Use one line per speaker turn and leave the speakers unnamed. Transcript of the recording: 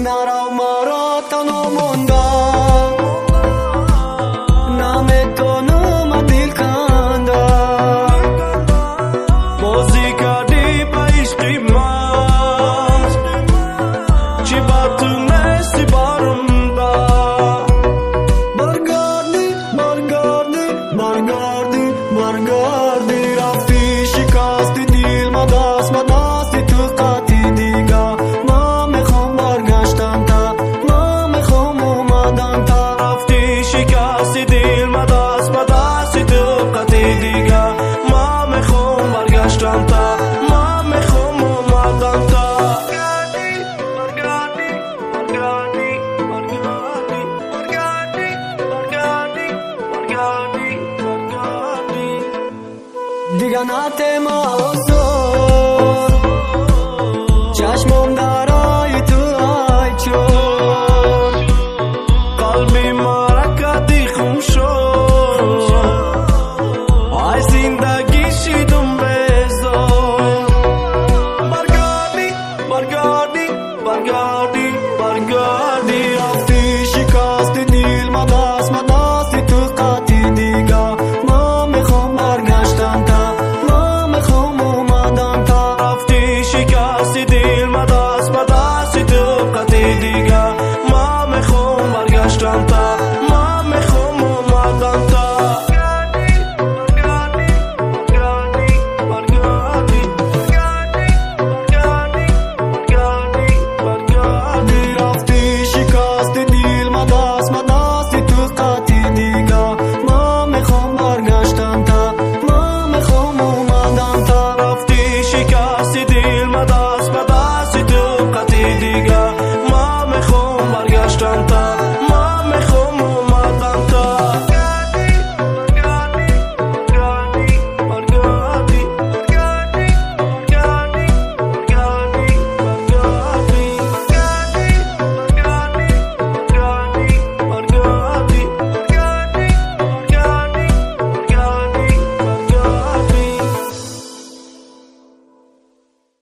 نرو مرا تنها موندم نمیتونم دل کندم بازی کردی به عشق من چی با تو نیستی برونده برگردی برگردی برگردی برگردی رفتی شکستی دل ما دست تو قطعی دیگه ما میخوام برگشتن تا ما میخوام اومدن تا رفتی شکستی دل ما دست تو قطعی دیگه ما میخوام برگشتن تا ما میخوام اومدن تا برگردی برگردی برگردی برگردی برگردی برگردی برگردی دیگه نتیم آزار چشمم درای تو ای چون قلبی مرا کردی خون شد ای زندگی شیدم بزار برگردی برگردی برگردی برگردی رفتی شکست دل ما دست